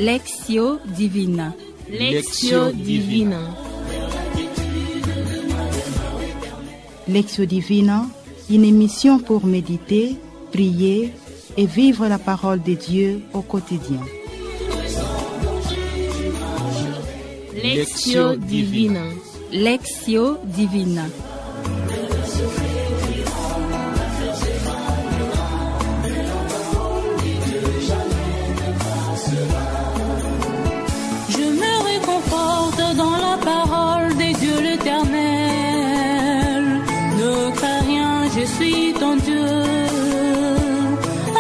Lectio Divina. Lectio Divina. Lectio Divina, une émission pour méditer, prier et vivre la parole de Dieu au quotidien. Lectio Divina. Lectio Divina. Je me réconforte dans la parole de Dieu l'Éternel. Ne crains rien, je suis ton Dieu.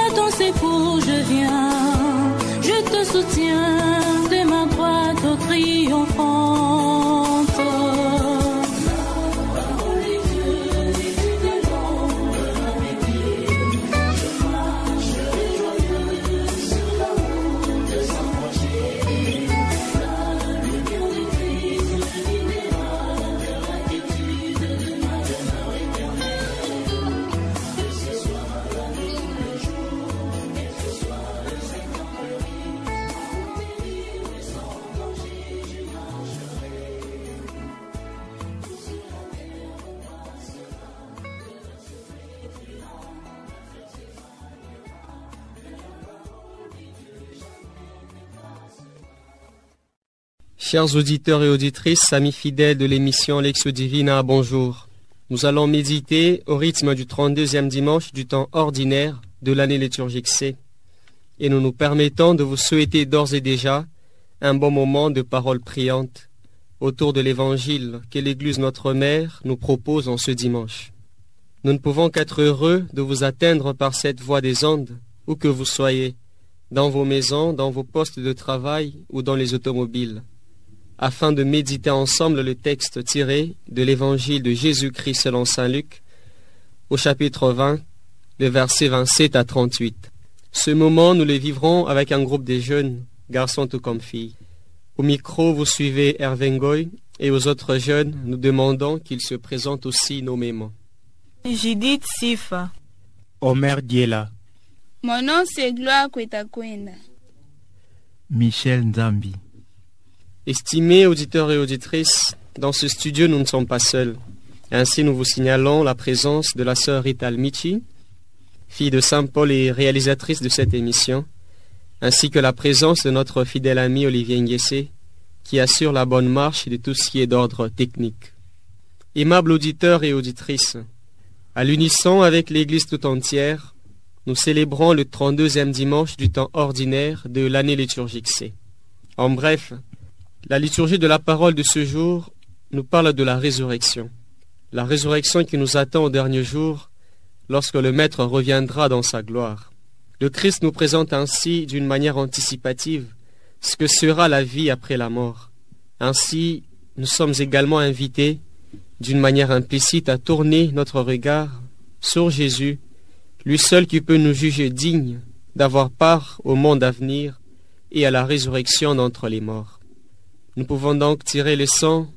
À ton secours je viens, je te soutiens de ma droite triomphante. Chers auditeurs et auditrices, amis fidèles de l'émission Lectio Divina, bonjour. Nous allons méditer au rythme du 32e dimanche du temps ordinaire de l'année liturgique C. Et nous nous permettons de vous souhaiter d'ores et déjà un bon moment de parole priante autour de l'évangile que l'Église notre Mère nous propose en ce dimanche. Nous ne pouvons qu'être heureux de vous atteindre par cette voie des ondes, où que vous soyez, dans vos maisons, dans vos postes de travail ou dans les automobiles, afin de méditer ensemble le texte tiré de l'évangile de Jésus-Christ selon saint Luc, au chapitre 20, les versets 27 à 38. Ce moment, nous le vivrons avec un groupe de jeunes, garçons tout comme filles. Au micro, vous suivez Hervé Ngoy, et aux autres jeunes, nous demandons qu'ils se présentent aussi nommément. Judith Sifa. Omer Diela. Mon nom c'est Gloire Kwetakwenda. Michel Nzambi. Estimés auditeurs et auditrices, dans ce studio, nous ne sommes pas seuls. Ainsi, nous vous signalons la présence de la sœur Rita Almichi, fille de Saint Paul et réalisatrice de cette émission, ainsi que la présence de notre fidèle ami Olivier Nguessé, qui assure la bonne marche de tout ce qui est d'ordre technique. Aimables auditeurs et auditrices, à l'unisson avec l'Église tout entière, nous célébrons le 32e dimanche du temps ordinaire de l'année liturgique C. En bref, la liturgie de la parole de ce jour nous parle de la résurrection qui nous attend au dernier jour, lorsque le Maître reviendra dans sa gloire. Le Christ nous présente ainsi d'une manière anticipative ce que sera la vie après la mort. Ainsi, nous sommes également invités d'une manière implicite à tourner notre regard sur Jésus, lui seul qui peut nous juger dignes d'avoir part au monde à venir et à la résurrection d'entre les morts. Nous pouvons donc tirer leçon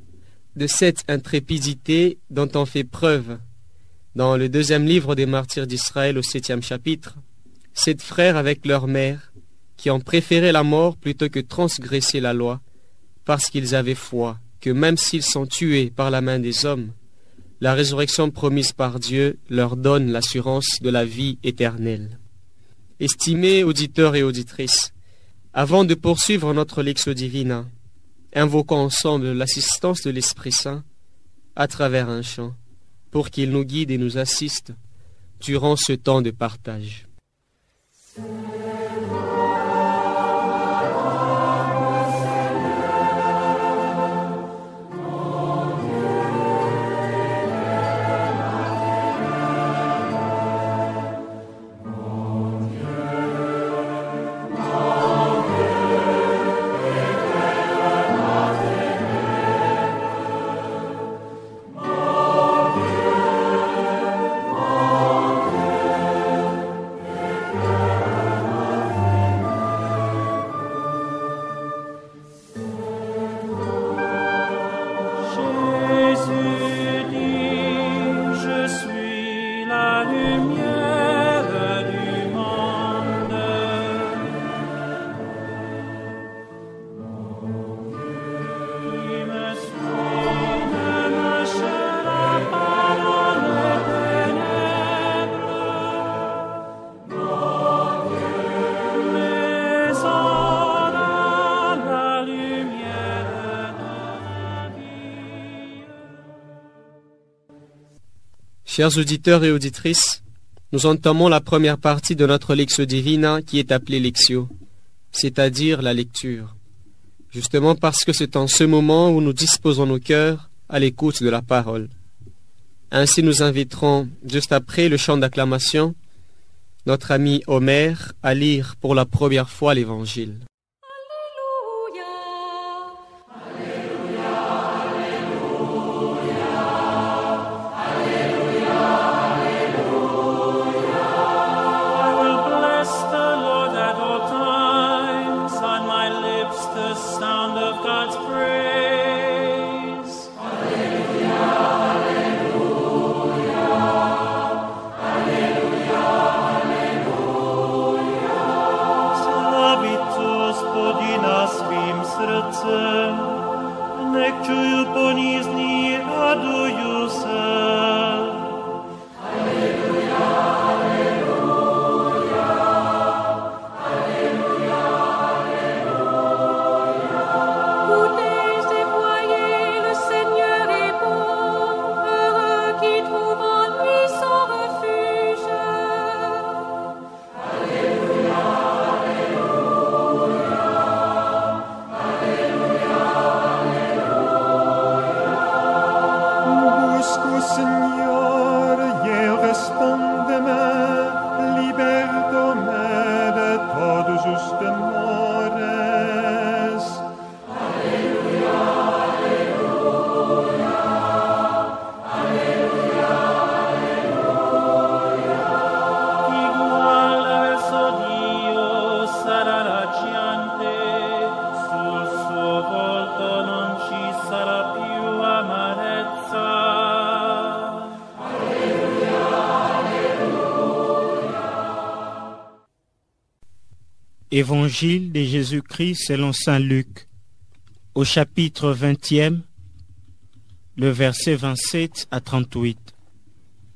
de cette intrépidité dont on fait preuve dans le 2e livre des martyrs d'Israël au 7e chapitre, 7 frères avec leur mère qui ont préféré la mort plutôt que transgresser la loi parce qu'ils avaient foi que même s'ils sont tués par la main des hommes, la résurrection promise par Dieu leur donne l'assurance de la vie éternelle. Estimés auditeurs et auditrices, avant de poursuivre notre Lectio Divina, invoquons ensemble l'assistance de l'Esprit Saint à travers un chant, pour qu'il nous guide et nous assiste durant ce temps de partage. Chers auditeurs et auditrices, nous entamons la première partie de notre Lectio Divina qui est appelée Lectio, c'est-à-dire la lecture. Justement parce que c'est en ce moment où nous disposons nos cœurs à l'écoute de la parole. Ainsi nous inviterons, juste après le chant d'acclamation, notre ami Omer à lire pour la première fois l'Évangile. Évangile de Jésus-Christ selon saint Luc, au chapitre 20e, le verset 27 à 38.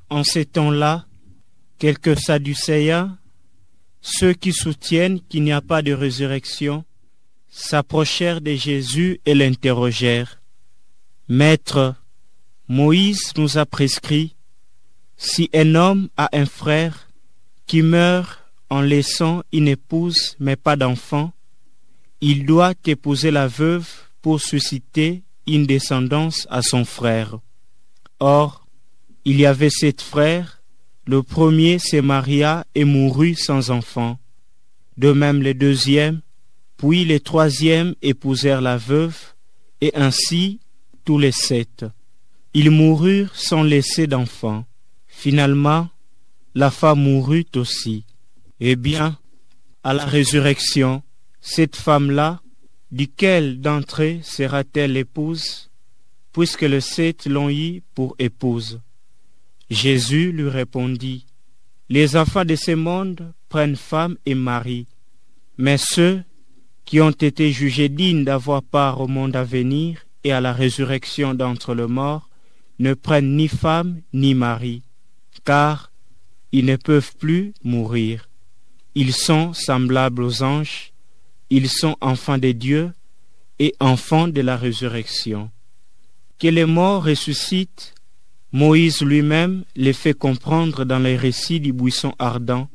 En ces temps-là, quelques Sadducéens, ceux qui soutiennent qu'il n'y a pas de résurrection, s'approchèrent de Jésus et l'interrogèrent. « Maître, Moïse nous a prescrit, si un homme a un frère qui meurt en laissant une épouse mais pas d'enfant, il doit épouser la veuve pour susciter une descendance à son frère. Or, il y avait 7 frères, le premier se maria et mourut sans enfant. De même les deuxièmes, puis les troisièmes épousèrent la veuve, et ainsi tous les 7. Ils moururent sans laisser d'enfant. Finalement, la femme mourut aussi. Eh bien, à la résurrection, cette femme-là, duquel d'entre eux sera-t-elle l'épouse, puisque les 7 l'ont eu pour épouse? Jésus lui répondit, les enfants de ce monde prennent femme et mari, mais ceux qui ont été jugés dignes d'avoir part au monde à venir et à la résurrection d'entre les morts ne prennent ni femme ni mari, car ils ne peuvent plus mourir. Ils sont semblables aux anges, ils sont enfants de Dieu et enfants de la résurrection. Que les morts ressuscitent, Moïse lui-même les fait comprendre dans les récits du buisson ardent,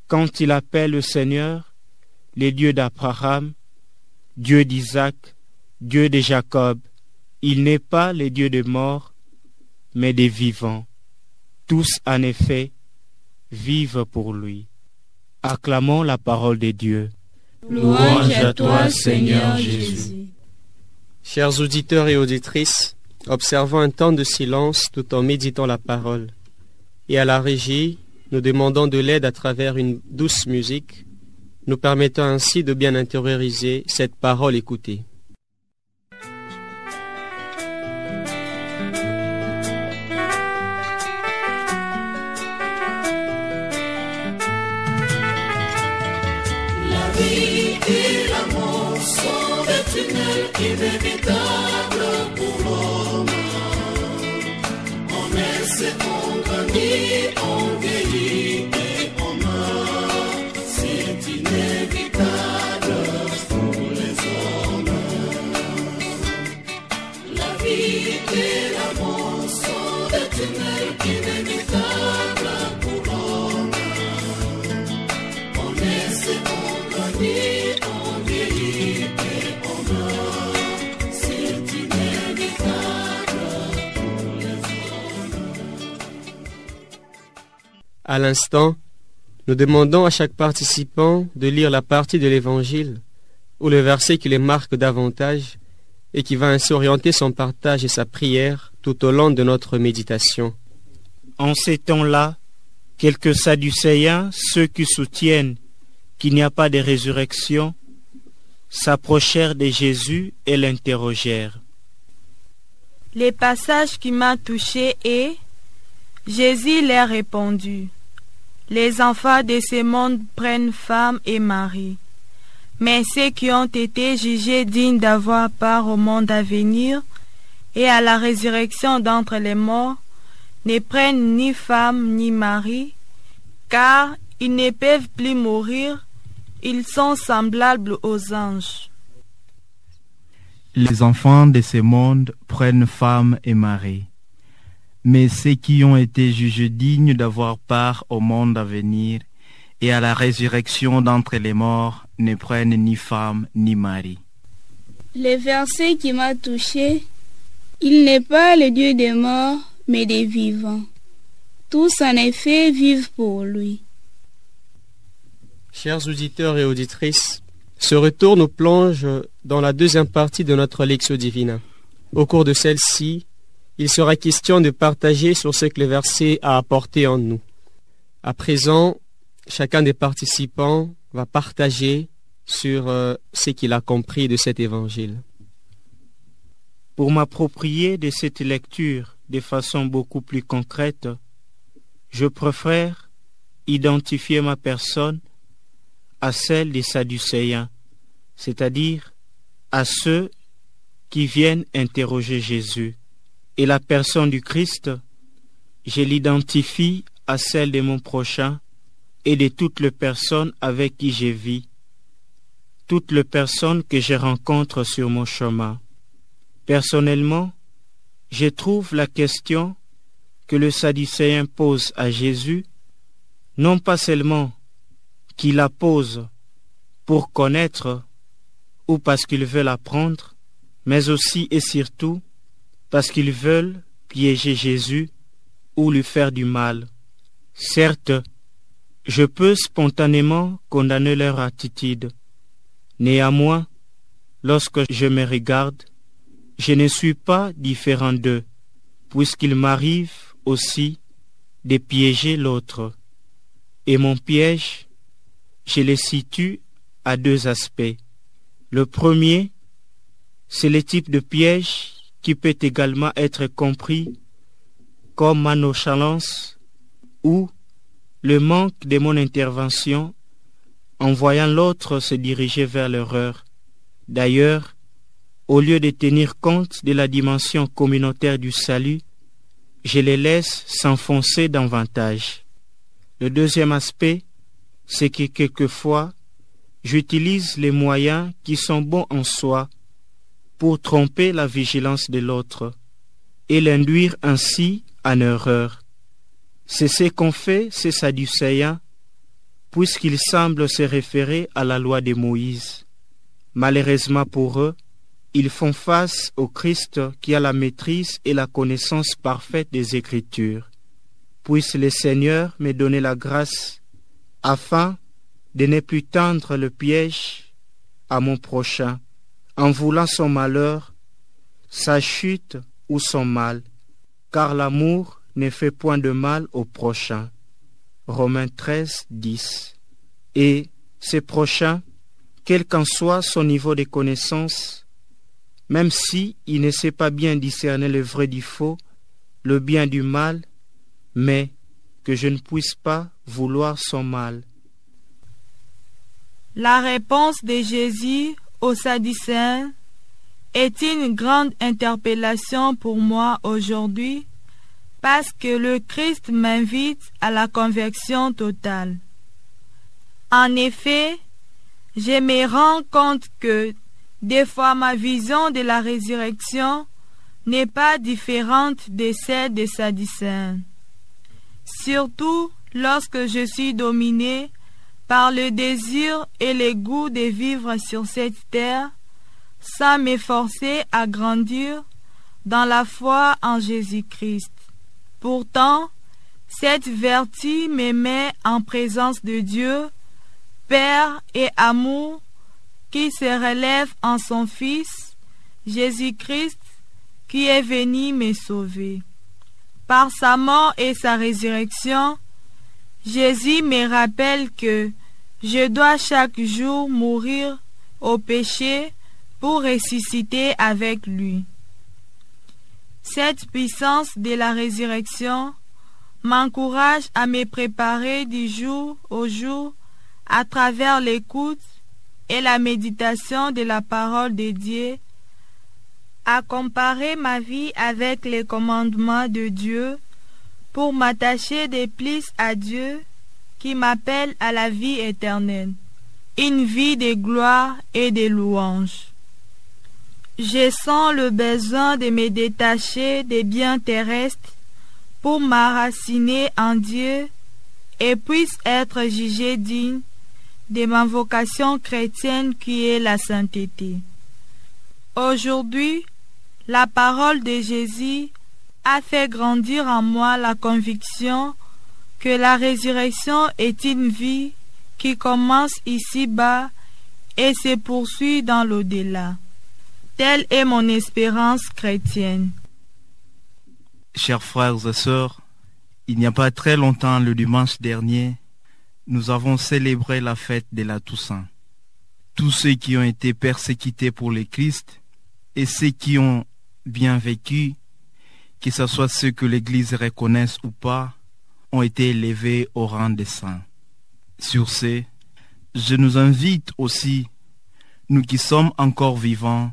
quand il appelle le Seigneur, le Dieu d'Abraham, Dieu d'Isaac, Dieu de Jacob. Il n'est pas le Dieu des morts, mais des vivants. Tous, en effet, vivent pour lui. Acclamons la parole de Dieu. Louange à toi, Seigneur Jésus. Chers auditeurs et auditrices, observons un temps de silence tout en méditant la parole. Et à la régie, nous demandons de l'aide à travers une douce musique, nous permettant ainsi de bien intérioriser cette parole écoutée. Inévitable pour l'homme. On naît, on grandit, on vieillit et on meurt. C'est inévitable pour les hommes. La vie et la mort sont des tunnels inévitables. À l'instant, nous demandons à chaque participant de lire la partie de l'Évangile ou le verset qui les marque davantage et qui va ainsi orienter son partage et sa prière tout au long de notre méditation. En ces temps-là, quelques Sadducéens, ceux qui soutiennent qu'il n'y a pas de résurrection, s'approchèrent de Jésus et l'interrogèrent. Les passages qui m'ont touché est Jésus leur répondit. Les enfants de ce monde prennent femme et mari, mais ceux qui ont été jugés dignes d'avoir part au monde à venir et à la résurrection d'entre les morts ne prennent ni femme ni mari, car ils ne peuvent plus mourir, ils sont semblables aux anges. Les enfants de ce monde prennent femme et mari, mais ceux qui ont été jugés dignes d'avoir part au monde à venir et à la résurrection d'entre les morts ne prennent ni femme ni mari. Le verset qui m'a touché, il n'est pas le Dieu des morts, mais des vivants. Tous en effet vivent pour lui. Chers auditeurs et auditrices, ce retour nous plonge dans la deuxième partie de notre Lectio Divina. Au cours de celle-ci, il sera question de partager sur ce que le verset a apporté en nous. À présent, chacun des participants va partager sur ce qu'il a compris de cet évangile. Pour m'approprier de cette lecture de façon beaucoup plus concrète, je préfère identifier ma personne à celle des Sadducéens, c'est-à-dire à ceux qui viennent interroger Jésus. Et la personne du Christ, je l'identifie à celle de mon prochain et de toutes les personnes avec qui je vis, toutes les personnes que je rencontre sur mon chemin. Personnellement, je trouve la question que le Sadducéen pose à Jésus, non pas seulement qu'il la pose pour connaître ou parce qu'ils veulent apprendre, mais aussi et surtout parce qu'ils veulent piéger Jésus ou lui faire du mal. Certes, je peux spontanément condamner leur attitude. Néanmoins, lorsque je me regarde, je ne suis pas différent d'eux, puisqu'il m'arrive aussi de piéger l'autre. Et mon piège, je le situe à deux aspects. Le premier, c'est le type de piège qui peut également être compris comme ma nonchalance ou le manque de mon intervention en voyant l'autre se diriger vers l'erreur. D'ailleurs, au lieu de tenir compte de la dimension communautaire du salut, je les laisse s'enfoncer davantage. Le deuxième aspect, c'est que quelquefois, j'utilise les moyens qui sont bons en soi pour tromper la vigilance de l'autre et l'induire ainsi en erreur. C'est ce qu'ont fait ces Sadducéens, puisqu'ils semblent se référer à la loi de Moïse. Malheureusement pour eux, ils font face au Christ qui a la maîtrise et la connaissance parfaite des Écritures. Puisse le Seigneur me donner la grâce afin de ne plus tendre le piège à mon prochain, en voulant son malheur, sa chute ou son mal, car l'amour ne fait point de mal au prochain. Romains 13, 10. Et ce prochain, quel qu'en soit son niveau de connaissance, même si il ne sait pas bien discerner le vrai du faux, le bien du mal, mais que je ne puisse pas vouloir son mal. La réponse de Jésus aux Sadducéens est une grande interpellation pour moi aujourd'hui parce que le Christ m'invite à la conversion totale. En effet, je me rends compte que des fois ma vision de la résurrection n'est pas différente de celle des Sadducéens. Surtout lorsque je suis dominé par le désir et le goût de vivre sur cette terre sans m'efforcer à grandir dans la foi en Jésus-Christ. Pourtant, Cette vertu me met en présence de Dieu, Père et amour, qui se relève en son Fils, Jésus-Christ, qui est venu me sauver. Par sa mort et sa résurrection, Jésus me rappelle que je dois chaque jour mourir au péché pour ressusciter avec lui. Cette puissance de la résurrection m'encourage à me préparer du jour au jour à travers l'écoute et la méditation de la parole de Dieu, à comparer ma vie avec les commandements de Dieu pour m'attacher de plus à Dieu qui m'appelle à la vie éternelle, une vie de gloire et de louange. Je sens le besoin de me détacher des biens terrestres pour m'enraciner en Dieu et puisse être jugé digne de ma vocation chrétienne qui est la sainteté. Aujourd'hui, la parole de Jésus a fait grandir en moi la conviction que la résurrection est une vie qui commence ici-bas et se poursuit dans l'au-delà. Telle est mon espérance chrétienne. Chers frères et sœurs, il n'y a pas très longtemps, le dimanche dernier, nous avons célébré la fête de la Toussaint. Tous ceux qui ont été persécutés pour le Christ et ceux qui ont bien vécu, que ce soit ceux que l'Église reconnaisse ou pas, ont été élevés au rang des saints. Sur ce, je nous invite aussi, nous qui sommes encore vivants,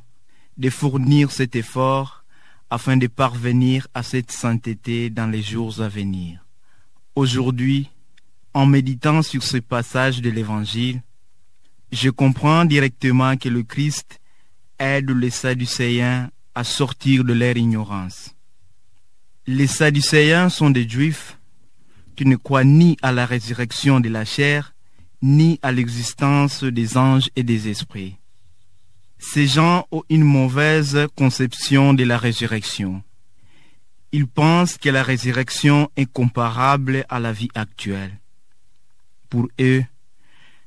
de fournir cet effort afin de parvenir à cette sainteté dans les jours à venir. Aujourd'hui, en méditant sur ce passage de l'Évangile, je comprends directement que le Christ aide les Sadducéens à sortir de leur ignorance. Les Sadducéens sont des Juifs qui ne croient ni à la résurrection de la chair, ni à l'existence des anges et des esprits. Ces gens ont une mauvaise conception de la résurrection. Ils pensent que la résurrection est comparable à la vie actuelle. Pour eux,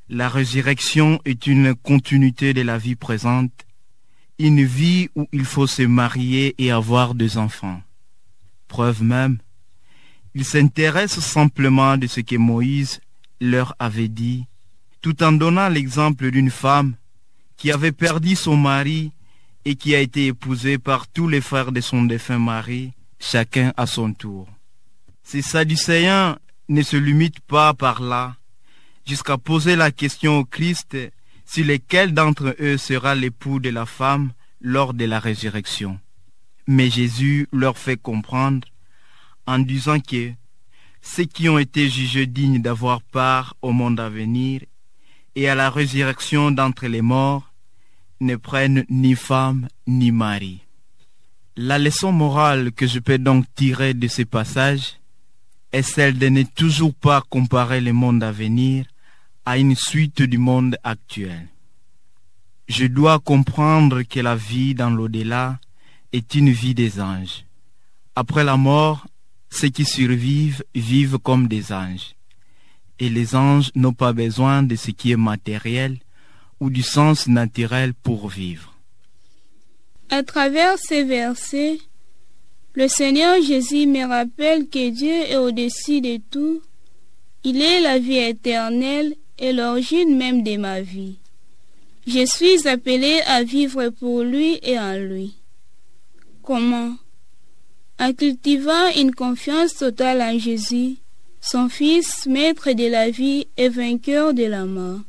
la résurrection est une continuité de la vie présente, une vie où il faut se marier et avoir des enfants. Preuve même, ils s'intéressent simplement de ce que Moïse leur avait dit, tout en donnant l'exemple d'une femme qui avait perdu son mari et qui a été épousée par tous les frères de son défunt mari, chacun à son tour. Ces Sadducéens ne se limitent pas par là, jusqu'à poser la question au Christ sur lequel d'entre eux sera l'époux de la femme lors de la résurrection. Mais Jésus leur fait comprendre en disant que ceux qui ont été jugés dignes d'avoir part au monde à venir et à la résurrection d'entre les morts ne prennent ni femme ni mari. La leçon morale que je peux donc tirer de ce passage est celle de ne toujours pas comparer le monde à venir à une suite du monde actuel. Je dois comprendre que la vie dans l'au-delà est une vie des anges. Après la mort, ceux qui survivent vivent comme des anges. Et les anges n'ont pas besoin de ce qui est matériel ou du sens naturel pour vivre. À travers ces versets, le Seigneur Jésus me rappelle que Dieu est au-dessus de tout. Il est la vie éternelle et l'origine même de ma vie. Je suis appelé à vivre pour lui et en lui. Comment? En cultivant une confiance totale en Jésus, son Fils, maître de la vie et vainqueur de la mort.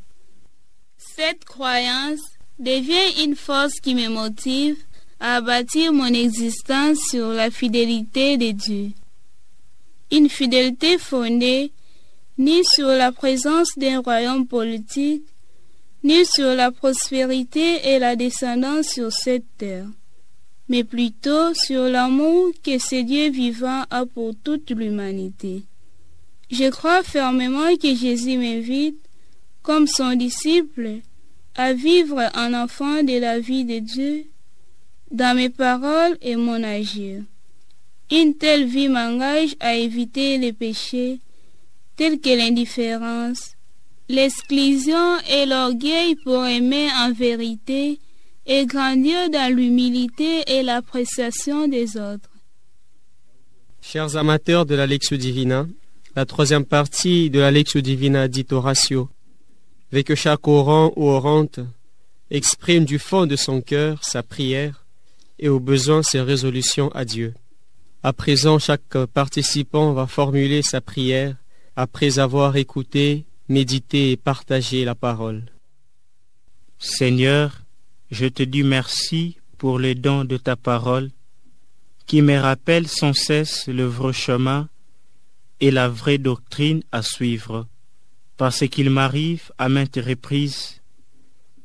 Cette croyance devient une force qui me motive à bâtir mon existence sur la fidélité de Dieu. Une fidélité fondée ni sur la présence d'un royaume politique, ni sur la prospérité et la descendance sur cette terre, mais plutôt sur l'amour que ce Dieu vivant a pour toute l'humanité. Je crois fermement que Jésus m'invite, comme son disciple, à vivre en enfant de la vie de Dieu, dans mes paroles et mon agir. Une telle vie m'engage à éviter les péchés tels que l'indifférence, l'exclusion et l'orgueil pour aimer en vérité et grandir dans l'humilité et l'appréciation des autres. Chers amateurs de la Lectio Divina, la troisième partie de la Lectio Divina dite Oratio, veut que chaque orant ou orante exprime du fond de son cœur sa prière et au besoin ses résolutions à Dieu. À présent, chaque participant va formuler sa prière après avoir écouté, médité et partagé la parole. Seigneur, je te dis merci pour les dons de ta parole qui me rappellent sans cesse le vrai chemin et la vraie doctrine à suivre, parce qu'il m'arrive à maintes reprises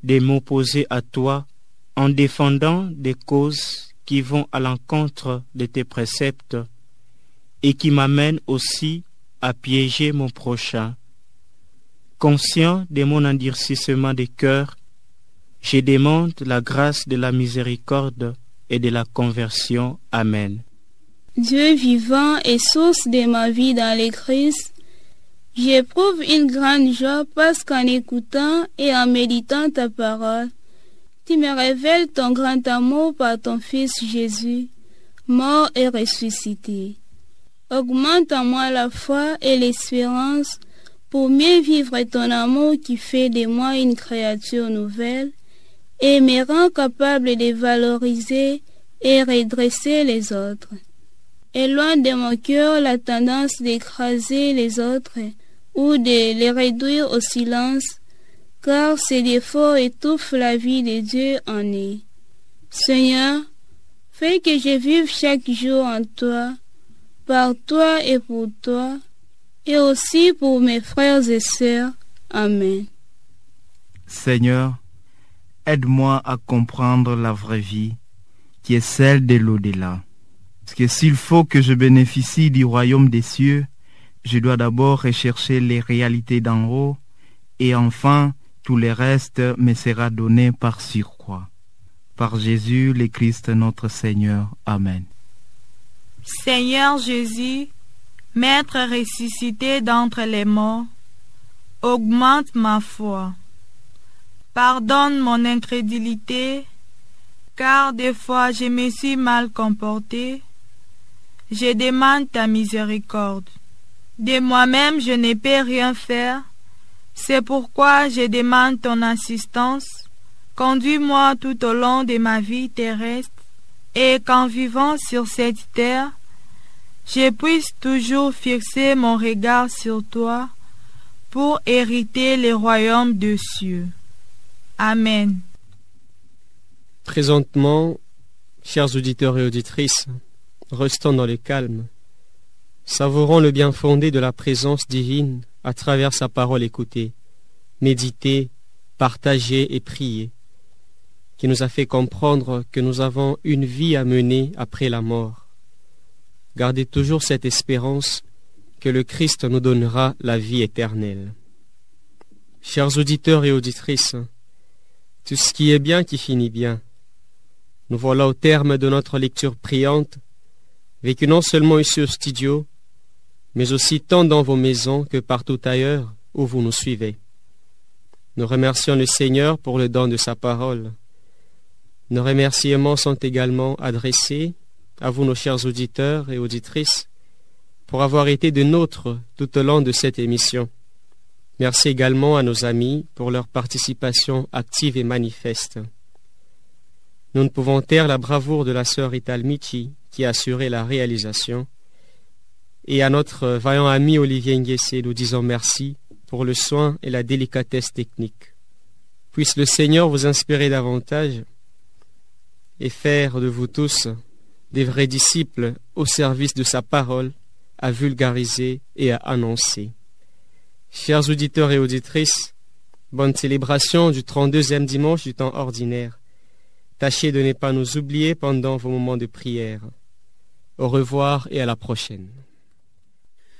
de m'opposer à toi en défendant des causes qui vont à l'encontre de tes préceptes et qui m'amènent aussi à piéger mon prochain. Conscient de mon endurcissement de cœur, je demande la grâce de la miséricorde et de la conversion. Amen. Dieu vivant et source de ma vie dans le Christ, j'éprouve une grande joie parce qu'en écoutant et en méditant ta parole, tu me révèles ton grand amour par ton Fils Jésus, mort et ressuscité. Augmente en moi la foi et l'espérance pour mieux vivre ton amour qui fait de moi une créature nouvelle et me rend capable de valoriser et redresser les autres. Éloigne de mon cœur la tendance d'écraser les autres ou de les réduire au silence, car ces défauts étouffent la vie de Dieu en eux. Seigneur, fais que je vive chaque jour en toi, par toi et pour toi, et aussi pour mes frères et sœurs. Amen. Seigneur, aide-moi à comprendre la vraie vie, qui est celle de l'au-delà. Parce que s'il faut que je bénéficie du royaume des cieux, je dois d'abord rechercher les réalités d'en haut, et enfin, tout le reste me sera donné par surcroît. Par Jésus le Christ notre Seigneur. Amen. Seigneur Jésus, Maître ressuscité d'entre les morts, augmente ma foi. Pardonne mon incrédulité, car des fois je me suis mal comporté. Je demande ta miséricorde. De moi-même je ne peux rien faire. C'est pourquoi je demande ton assistance. Conduis-moi tout au long de ma vie terrestre et qu'en vivant sur cette terre, je puisse toujours fixer mon regard sur toi pour hériter le royaume des cieux. Amen. Présentement, chers auditeurs et auditrices, restons dans le calme, savourons le bien fondé de la présence divine à travers sa parole écoutée, méditée, partagée et priée, qui nous a fait comprendre que nous avons une vie à mener après la mort. Gardez toujours cette espérance que le Christ nous donnera la vie éternelle. Chers auditeurs et auditrices, tout ce qui est bien qui finit bien. Nous voilà au terme de notre lecture priante, vécue non seulement ici au studio, mais aussi tant dans vos maisons que partout ailleurs où vous nous suivez. Nous remercions le Seigneur pour le don de sa parole. Nos remerciements sont également adressés à vous, nos chers auditeurs et auditrices, pour avoir été de nôtres tout au long de cette émission. Merci également à nos amis pour leur participation active et manifeste. Nous ne pouvons taire la bravoure de la sœur Ital Michi qui a assuré la réalisation, et à notre vaillant ami Olivier Nguessé, nous disons merci pour le soin et la délicatesse technique. Puisse le Seigneur vous inspirer davantage et faire de vous tous des vrais disciples au service de sa parole, à vulgariser et à annoncer. Chers auditeurs et auditrices, bonne célébration du 32e dimanche du temps ordinaire. Tâchez de ne pas nous oublier pendant vos moments de prière. Au revoir et à la prochaine.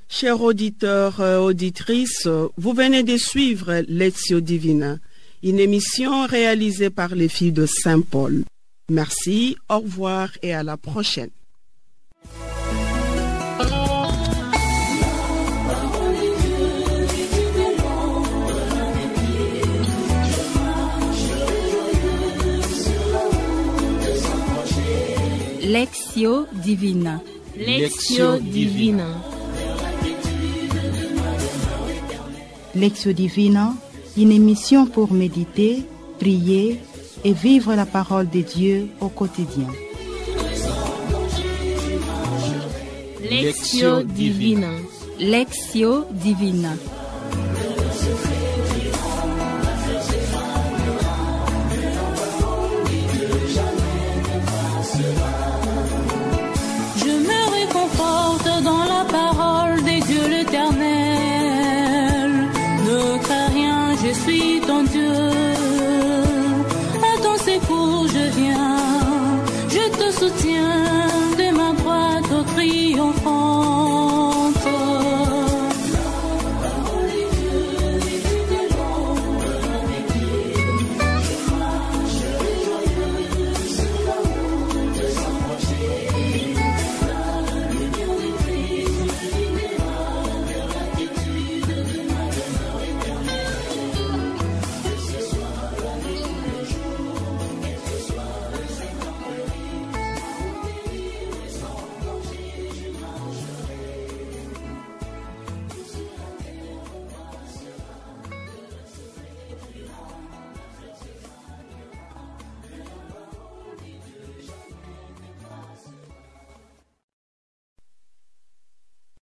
Chers auditeurs et auditrices, vous venez de suivre Lectio Divina, une émission réalisée par les filles de Saint Paul. Merci, au revoir et à la prochaine. Lectio Divina. Lectio Divina. Lectio Divina, une émission pour méditer, prier et vivre la parole de Dieu au quotidien. Lectio Divina. Lectio Divina. Je me réconforte dans la parole des dieux l'Éternel. Ne crains rien, je suis ton Dieu. À ton secours je viens. Je te soutiens de ma droite au triomphant.